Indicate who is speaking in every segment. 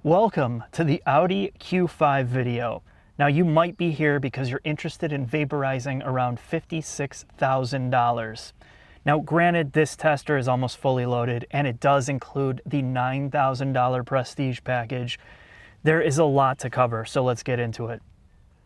Speaker 1: Welcome to the Audi Q5 video. Now you might be here because you're interested in vaporizing around $56,000. Now granted, this tester is almost fully loaded and it does include the $9,000 Prestige package. There is a lot to cover, so let's get into it.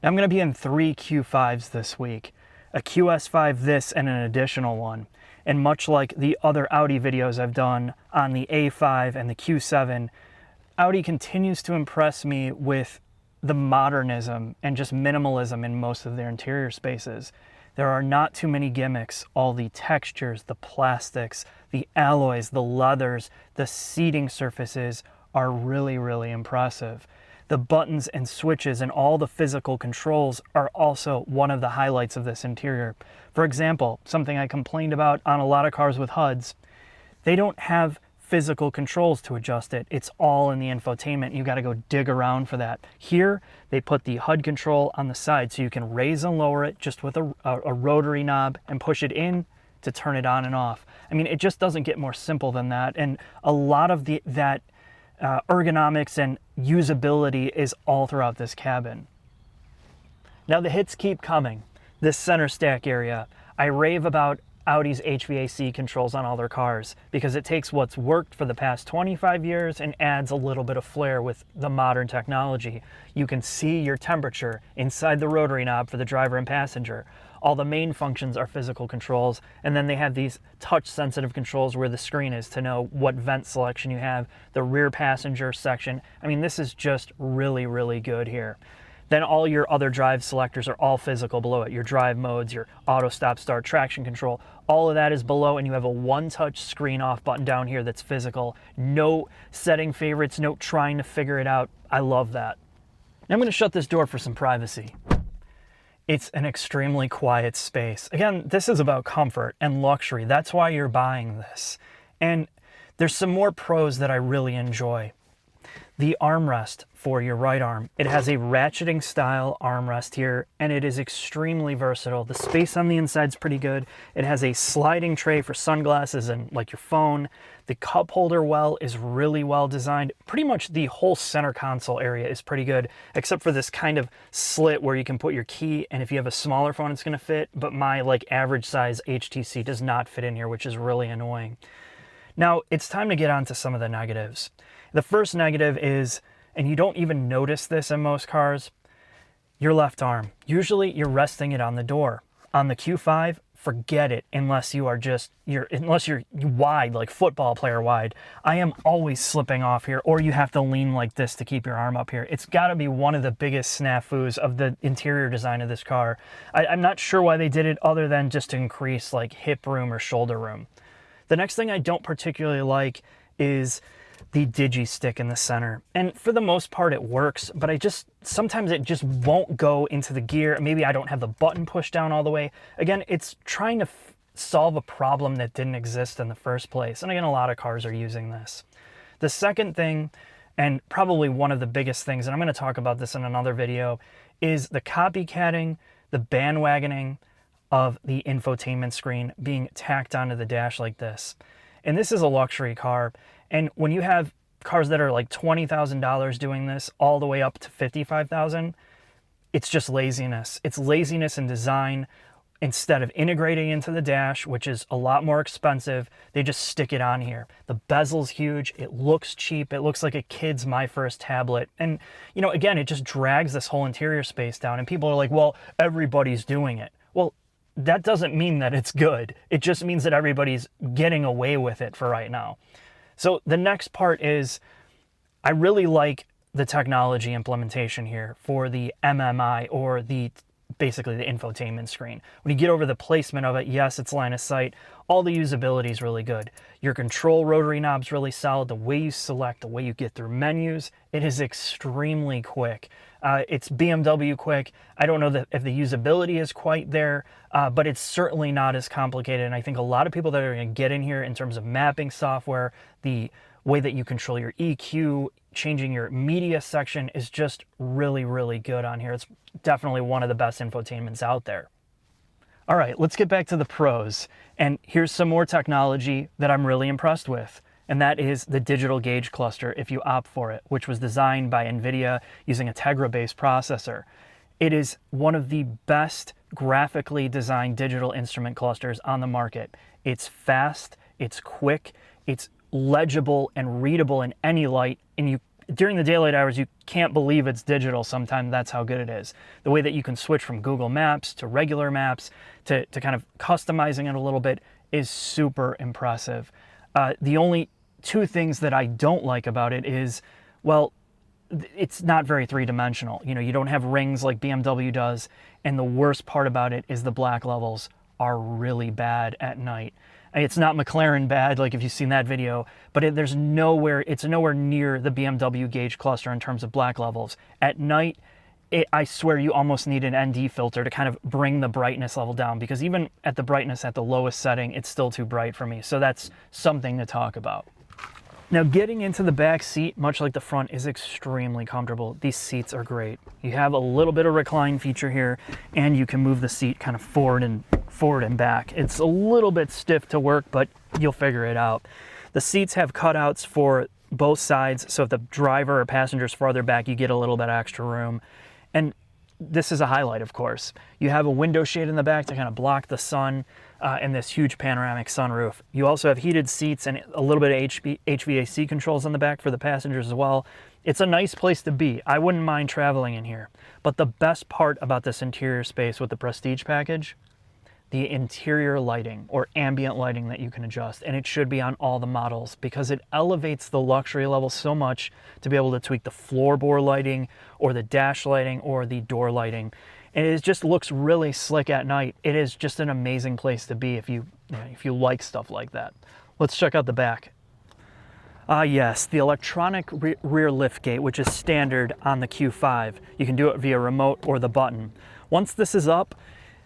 Speaker 1: Now, I'm going to be in 3 Q5s this week, a QS5 this and an additional one. And much like the other Audi videos I've done on the A5 and the Q7, Audi continues to impress me with the modernism and just minimalism in most of their interior spaces. There are not too many gimmicks. All the textures, the plastics, the alloys, the leathers, the seating surfaces are really, really impressive. The buttons and switches and all the physical controls are also one of the highlights of this interior. For example, something I complained about on a lot of cars with HUDs, they don't have physical controls to adjust it. It's all in the infotainment. You got to go dig around for that. Here, they put the HUD control on the side so you can raise and lower it just with a rotary knob and push it in to turn it on and off. I mean, it just doesn't get more simple than that. And a lot of that ergonomics and usability is all throughout this cabin. Now the hits keep coming. This center stack area, I rave about Audi's HVAC controls on all their cars because it takes what's worked for the past 25 years and adds a little bit of flair with the modern technology. You can see your temperature inside the rotary knob for the driver and passenger. All the main functions are physical controls, and then they have these touch sensitive controls where the screen is to know what vent selection you have, the rear passenger section. I mean, this is just really, really good here. Then all your other drive selectors are all physical below it. Your drive modes, your auto stop start, traction control, all of that is below, and you have a one-touch screen off button down here that's physical. No setting favorites, no trying to figure it out. I love that. Now I'm going to shut this door for some privacy. It's an extremely quiet space. Again, this is about comfort and luxury. That's why you're buying this. And there's some more pros that I really enjoy. The armrest for your right arm. It has a ratcheting style armrest here, and it is extremely versatile. The space on the inside is pretty good. It has a sliding tray for sunglasses and like your phone. The cup holder well is really well designed. Pretty much the whole center console area is pretty good, except for this kind of slit where you can put your key, and if you have a smaller phone, it's gonna fit, but my like average size HTC does not fit in here, which is really annoying. Now, it's time to get on to some of the negatives. The first negative is, and you don't even notice this in most cars, your left arm. Usually you're resting it on the door. On the Q5, forget it unless you are unless you're wide, like football player wide. I am always slipping off here, or you have to lean like this to keep your arm up here. It's got to be one of the biggest snafus of the interior design of this car. I'm not sure why they did it other than just to increase like hip room or shoulder room. The next thing I don't particularly like is the digi stick in the center. And for the most part it works, but sometimes it just won't go into the gear. Maybe I don't have the button pushed down all the way. Again, it's trying to solve a problem that didn't exist in the first place. And again, a lot of cars are using this. The second thing, and probably one of the biggest things, and I'm going to talk about this in another video, is the copycatting, the bandwagoning of the infotainment screen being tacked onto the dash like this. And this is a luxury car. And when you have cars that are like $20,000 doing this all the way up to $55,000, it's just laziness. It's laziness in design. Instead of integrating into the dash, which is a lot more expensive, they just stick it on here. The bezel's huge. It looks cheap. It looks like a kid's My First tablet. And, you know, again, it just drags this whole interior space down. And people are like, well, everybody's doing it. Well, that doesn't mean that it's good. It just means that everybody's getting away with it for right now. So the next part is, I really like the technology implementation here for the MMI, or basically the infotainment screen. When you get over the placement of it, yes, it's line of sight. All the usability is really good. Your control rotary knob's really solid. The way you select, the way you get through menus, it is extremely quick. It's BMW quick. I don't know if the usability is quite there, but it's certainly not as complicated. And I think a lot of people that are going to get in here in terms of mapping software, the way that you control your EQ, changing your media section is just really, really good on here. It's definitely one of the best infotainments out there. All right, let's get back to the pros. And here's some more technology that I'm really impressed with. and that is the digital gauge cluster if you opt for it, which was designed by NVIDIA using a Tegra-based processor. It is one of the best graphically designed digital instrument clusters on the market. It's fast, it's quick, it's legible and readable in any light, and during the daylight hours, you can't believe it's digital sometimes. That's how good it is. The way that you can switch from Google Maps to regular maps to kind of customizing it a little bit is super impressive. The only two things that I don't like about it is, well, it's not very three-dimensional. You know, you don't have rings like BMW does, and the worst part about it is the black levels are really bad at night. It's not McLaren bad, like if you've seen that video, but it's nowhere near the BMW gauge cluster in terms of black levels. At night, I swear you almost need an ND filter to kind of bring the brightness level down, because even at the brightness at the lowest setting, it's still too bright for me. So that's something to talk about. Now, getting into the back seat, much like the front, is extremely comfortable. These seats are great. You have a little bit of recline feature here, and you can move the seat kind of forward and back. It's a little bit stiff to work, but you'll figure it out. The seats have cutouts for both sides, so if the driver or passenger's farther back, you get a little bit extra room. And this is a highlight, of course. You have a window shade in the back to kind of block the sun, and this huge panoramic sunroof. You also have heated seats and a little bit of HVAC controls on the back for the passengers as well. It's a nice place to be. I wouldn't mind traveling in here. But the best part about this interior space with the Prestige package, the interior lighting or ambient lighting that you can adjust, and it should be on all the models because it elevates the luxury level so much to be able to tweak the floorboard lighting or the dash lighting or the door lighting. And it just looks really slick at night. It is just an amazing place to be if you like stuff like that. Let's check out the back. Yes, the electronic rear liftgate, which is standard on the Q5. You can do it via remote or the button. Once this is up,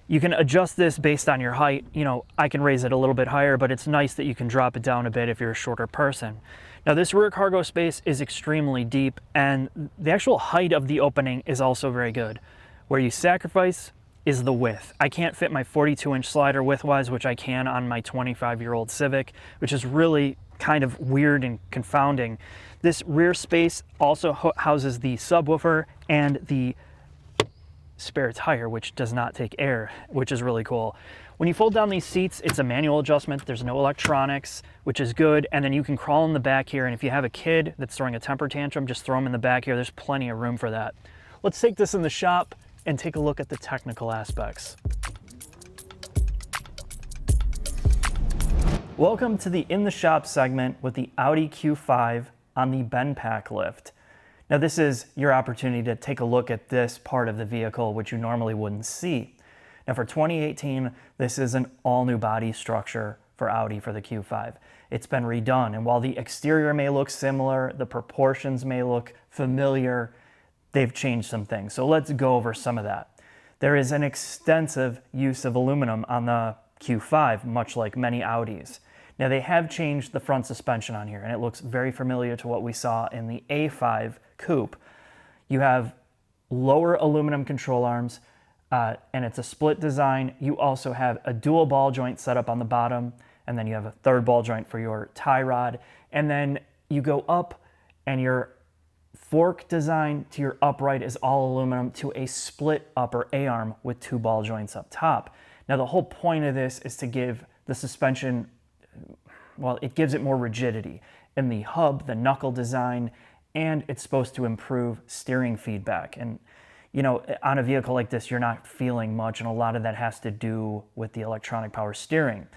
Speaker 1: you can adjust this based on your height. You know, I can raise it a little bit higher, but it's nice that you can drop it down a bit if you're a shorter person. Now, this rear cargo space is extremely deep, and the actual height of the opening is also very good. Where you sacrifice is the width. I can't fit my 42-inch slider widthwise, which I can on my 25-year-old Civic, which is really kind of weird and confounding. This rear space also houses the subwoofer and the spare tire, which does not take air, which is really cool. When you fold down these seats, it's a manual adjustment. There's no electronics, which is good. And then you can crawl in the back here. And if you have a kid that's throwing a temper tantrum, just throw them in the back here. There's plenty of room for that. Let's take this in the shop and take a look at the technical aspects. Welcome to the In the Shop segment with the Audi Q5 on the BendPak lift. Now, this is your opportunity to take a look at this part of the vehicle, which you normally wouldn't see. Now, for 2018, this is an all-new body structure for Audi for the Q5. It's been redone, and while the exterior may look similar, the proportions may look familiar, they've changed some things. So let's go over some of that. There is an extensive use of aluminum on the Q5, much like many Audis. Now, they have changed the front suspension on here, and it looks very familiar to what we saw in the A5 Coupe. You have lower aluminum control arms, and it's a split design. You also have a dual ball joint set up on the bottom, and then you have a third ball joint for your tie rod. And then you go up, and your fork design to your upright is all aluminum to a split upper A-arm with two ball joints up top. Now, the whole point of this is to give the suspension, well, it gives it more rigidity in the hub, the knuckle design, and it's supposed to improve steering feedback. And, you know, on a vehicle like this, you're not feeling much, and a lot of that has to do with the electronic power steering.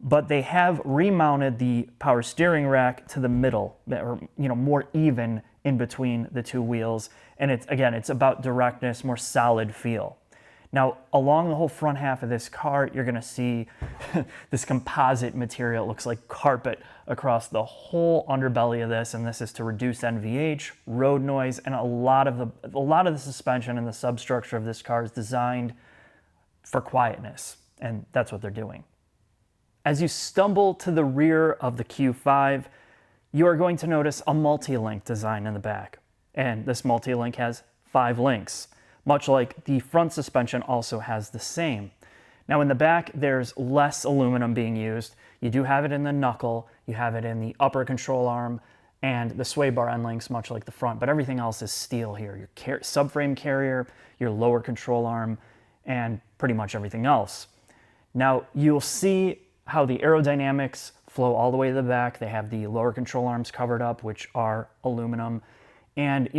Speaker 1: But they have remounted the power steering rack to the middle, or, you know, more even in between the two wheels. And it's about directness, more solid feel. Now, along the whole front half of this car, you're gonna see this composite material. It looks like carpet across the whole underbelly of this, and this is to reduce NVH, road noise, and a lot of the suspension and the substructure of this car is designed for quietness, and that's what they're doing. As you stumble to the rear of the Q5, you are going to notice a multi-link design in the back, and this multi-link has 5 links. Much like the front suspension also has the same. Now in the back, there's less aluminum being used. You do have it in the knuckle, you have it in the upper control arm, and the sway bar end links, much like the front, but everything else is steel here. Your subframe carrier, your lower control arm, and pretty much everything else. Now you'll see how the aerodynamics flow all the way to the back. They have the lower control arms covered up, which are aluminum. And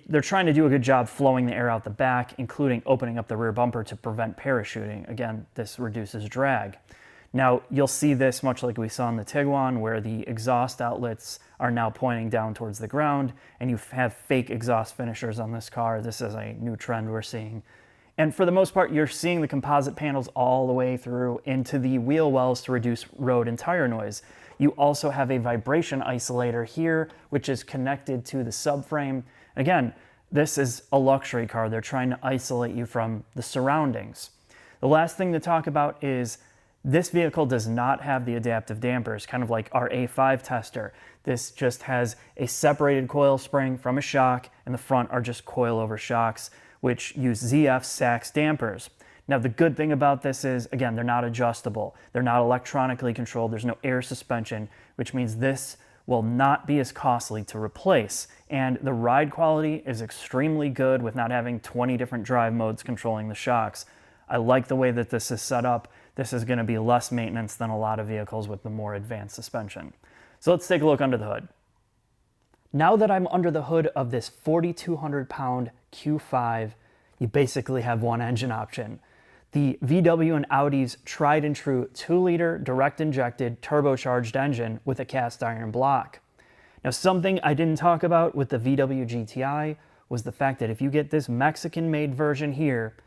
Speaker 1: they're trying to do a good job flowing the air out the back, including opening up the rear bumper to prevent parachuting. Again, this reduces drag. Now, you'll see this much like we saw in the Tiguan, where the exhaust outlets are now pointing down towards the ground, and you have fake exhaust finishers on this car. This is a new trend we're seeing. And for the most part, you're seeing the composite panels all the way through into the wheel wells to reduce road and tire noise. You also have a vibration isolator here, which is connected to the subframe. Again, this is a luxury car. They're trying to isolate you from the surroundings. The last thing to talk about is this vehicle does not have the adaptive dampers, kind of like our A5 tester. This just has a separated coil spring from a shock, and the front are just coilover shocks, which use ZF Sachs dampers. Now, the good thing about this is, again, they're not adjustable. They're not electronically controlled. There's no air suspension, which means this will not be as costly to replace. And the ride quality is extremely good with not having 20 different drive modes controlling the shocks. I like the way that this is set up. This is going to be less maintenance than a lot of vehicles with the more advanced suspension. So let's take a look under the hood. Now that I'm under the hood of this 4,200 pound Q5, you basically have one engine option. The VW and Audi's tried and true 2-liter direct injected turbocharged engine with a cast iron block. Now, something I didn't talk about with the VW GTI was the fact that if you get this Mexican made version here,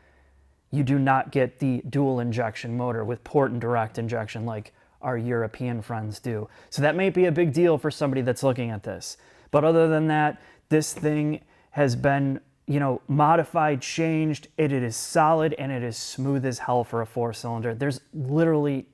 Speaker 1: you do not get the dual injection motor with port and direct injection like our European friends do. So that may be a big deal for somebody that's looking at this. But other than that, this thing has been, modified, changed. It is solid and it is smooth as hell for a 4-cylinder. There's literally,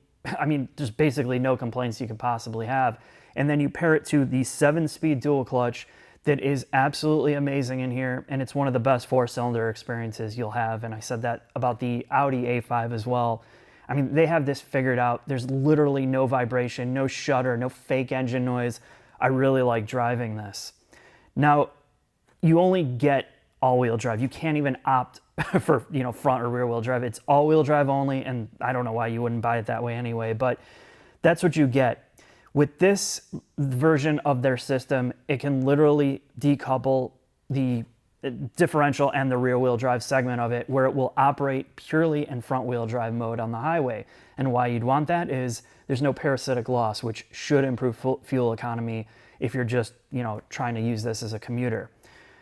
Speaker 1: there's basically no complaints you could possibly have. And then you pair it to the 7-speed dual clutch that is absolutely amazing in here, and it's one of the best 4-cylinder experiences you'll have. And I said that about the Audi A5 as well. They have this figured out. There's literally no vibration, no shudder, no fake engine noise. I really like driving this. Now, you only get all-wheel drive. You can't even opt for, front or rear-wheel drive. It's all-wheel drive only, and I don't know why you wouldn't buy it that way anyway, but that's what you get. With this version of their system, it can literally decouple the differential and the rear-wheel drive segment of it, where it will operate purely in front-wheel drive mode on the highway. And why you'd want that is there's no parasitic loss, which should improve fuel economy if you're just, trying to use this as a commuter.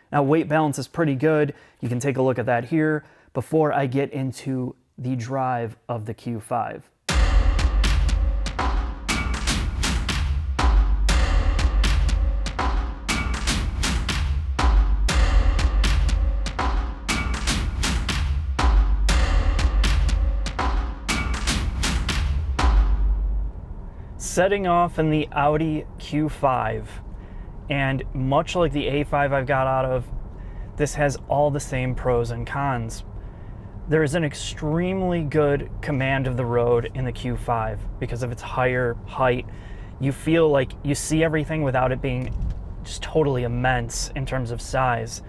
Speaker 1: Now, weight balance is pretty good. You can take a look at that here before I get into the drive of the Q5. Setting off in the Audi Q5, and much like the A5 I've got out of, this has all the same pros and cons. There is an extremely good command of the road in the Q5 because of its higher height. You feel like you see everything without it being just totally immense in terms of size.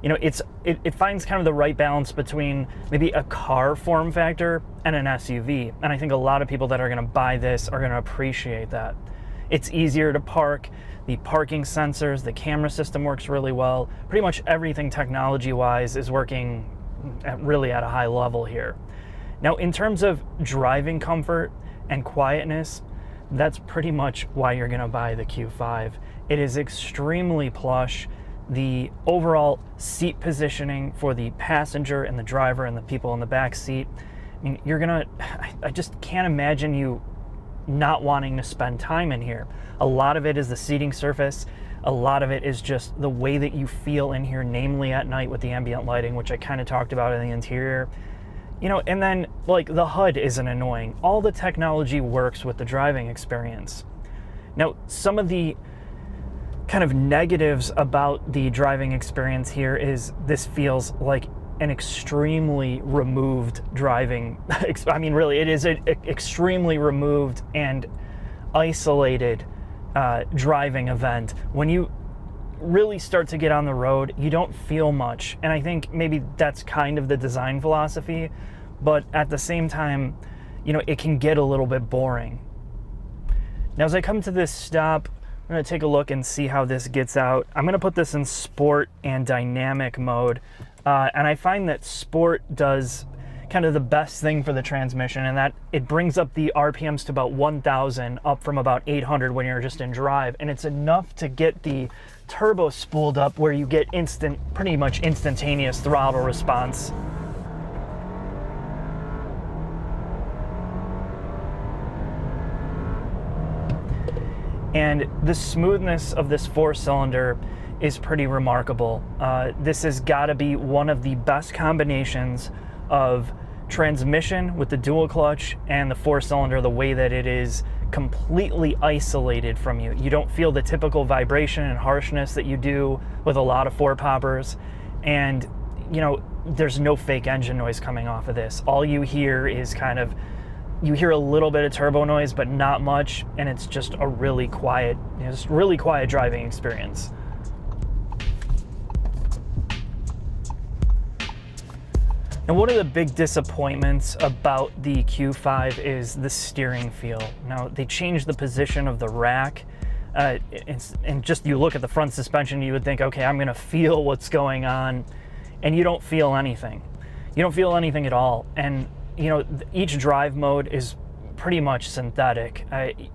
Speaker 1: It finds kind of the right balance between maybe a car form factor and an SUV. And I think a lot of people that are going to buy this are going to appreciate that. It's easier to park. The parking sensors, the camera system works really well. Pretty much everything technology-wise is working really at a high level here. Now, in terms of driving comfort and quietness, that's pretty much why you're going to buy the Q5. It is extremely plush. The overall seat positioning for the passenger and the driver and the people in the back seat, I just can't imagine you not wanting to spend time in here. A lot of it is the seating surface. A lot of it is just the way that you feel in here, namely at night with the ambient lighting, which I kind of talked about in the interior. And then the HUD isn't annoying. All the technology works with the driving experience. Now, some of the kind of negatives about the driving experience here is this feels like an extremely removed driving, I mean, really, it is an extremely removed and isolated driving event. When you really start to get on the road, you don't feel much. And I think maybe that's kind of the design philosophy, but at the same time, you know, it can get a little bit boring. Now, as I come to this stop, I'm going to take a look and see how this gets out. I'm going to put this in sport and dynamic mode. And I find that sport does kind of the best thing for the transmission, and that it brings up the RPMs to about 1,000, up from about 800 when you're just in drive. And it's enough to get the turbo spooled up where you get pretty much instantaneous throttle response. And the smoothness of this 4-cylinder is pretty remarkable. This has got to be one of the best combinations of transmission with the dual clutch and the 4-cylinder, the way that it is completely isolated from you. You don't feel the typical vibration and harshness that you do with a lot of 4-poppers. And, you know, there's no fake engine noise coming off of this. All you hear is you hear a little bit of turbo noise, but not much, and it's just a really quiet, just really quiet driving experience. And one of the big disappointments about the Q5 is the steering feel. Now, they changed the position of the rack, and just you look at the front suspension, you would think, okay, I'm gonna feel what's going on, and you don't feel anything. You don't feel anything at all. And you know, each drive mode is pretty much synthetic.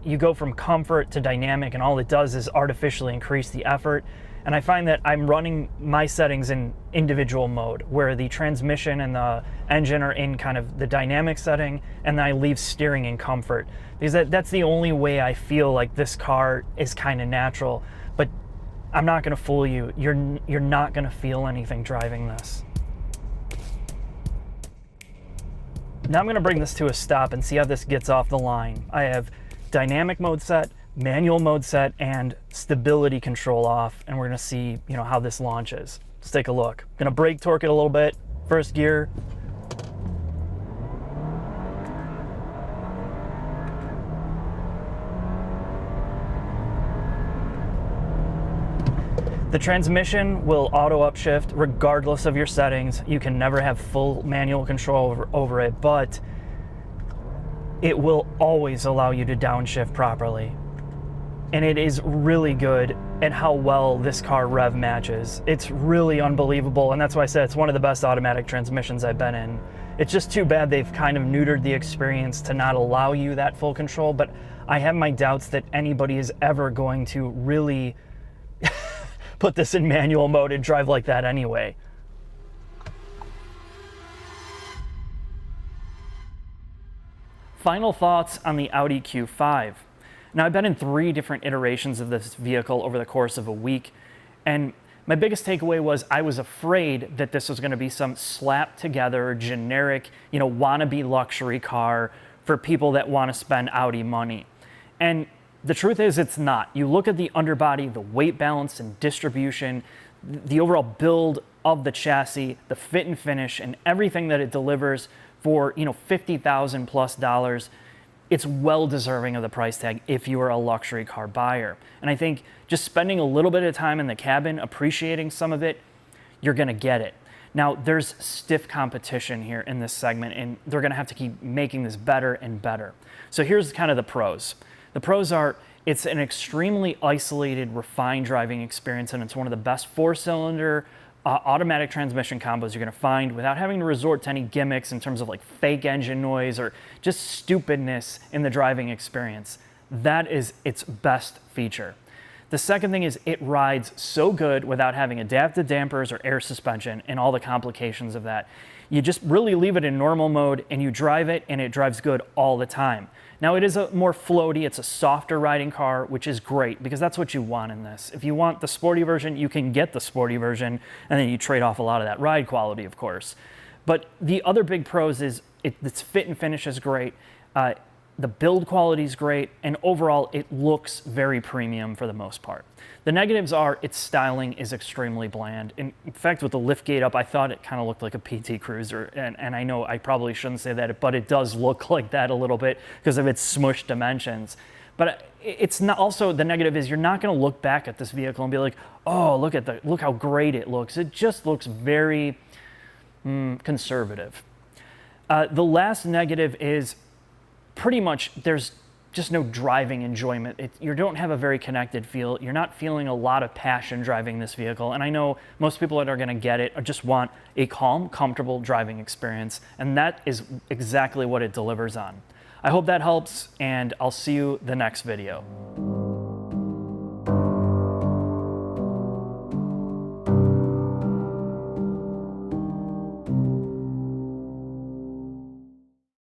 Speaker 1: You go from comfort to dynamic, and all it does is artificially increase the effort. And I find that I'm running my settings in individual mode, where the transmission and the engine are in kind of the dynamic setting, and then I leave steering in comfort. Because that's the only way I feel like this car is kind of natural. But I'm not gonna fool you. You're not gonna feel anything driving this. Now I'm going to bring this to a stop and see how this gets off the line. I have dynamic mode set, manual mode set, and stability control off, and we're going to see, you know, how this launches. Let's take a look. I'm going to brake torque it a little bit. First gear. The transmission will auto upshift regardless of your settings. You can never have full manual control over it, but it will always allow you to downshift properly. And it is really good at how well this car rev matches. It's really unbelievable, and that's why I said it's one of the best automatic transmissions I've been in. It's just too bad they've kind of neutered the experience to not allow you that full control, but I have my doubts that anybody is ever going to really put this in manual mode and drive like that anyway. Final thoughts on the Audi Q5. Now, I've been in 3 different iterations of this vehicle over the course of a week, and my biggest takeaway was I was afraid that this was going to be some slapped together, generic, you know, wannabe luxury car for people that want to spend Audi money. And the truth is, it's not. You look at the underbody, the weight balance and distribution, the overall build of the chassis, the fit and finish, and everything that it delivers for, you know, $50,000 plus. It's well deserving of the price tag if you are a luxury car buyer. And I think just spending a little bit of time in the cabin, appreciating some of it, you're going to get it. Now, there's stiff competition here in this segment, and they're going to have to keep making this better and better. So here's kind of the pros. The pros are, it's an extremely isolated, refined driving experience, and it's one of the best 4-cylinder automatic transmission combos you're going to find without having to resort to any gimmicks in terms of like fake engine noise or just stupidness in the driving experience. That is its best feature. The second thing is it rides so good without having adaptive dampers or air suspension and all the complications of that. You just really leave it in normal mode and you drive it, and it drives good all the time. Now, it is a more floaty, it's a softer riding car, which is great because that's what you want in this. If you want the sporty version, you can get the sporty version, and then you trade off a lot of that ride quality, of course. But the other big pros is its fit and finish is great. The build quality is great, and overall it looks very premium for the most part. The negatives are its styling is extremely bland. In fact, with the liftgate up, I thought it kind of looked like a PT Cruiser, and I know I probably shouldn't say that, but it does look like that a little bit because of its smushed dimensions. But it's not, also the negative is you're not going to look back at this vehicle and be like, oh, look how great it looks. It just looks very conservative. The last negative is pretty much there's just no driving enjoyment. You don't have a very connected feel. You're not feeling a lot of passion driving this vehicle. And I know most people that are going to get it just want a calm, comfortable driving experience. And that is exactly what it delivers on. I hope that helps, and I'll see you the next video.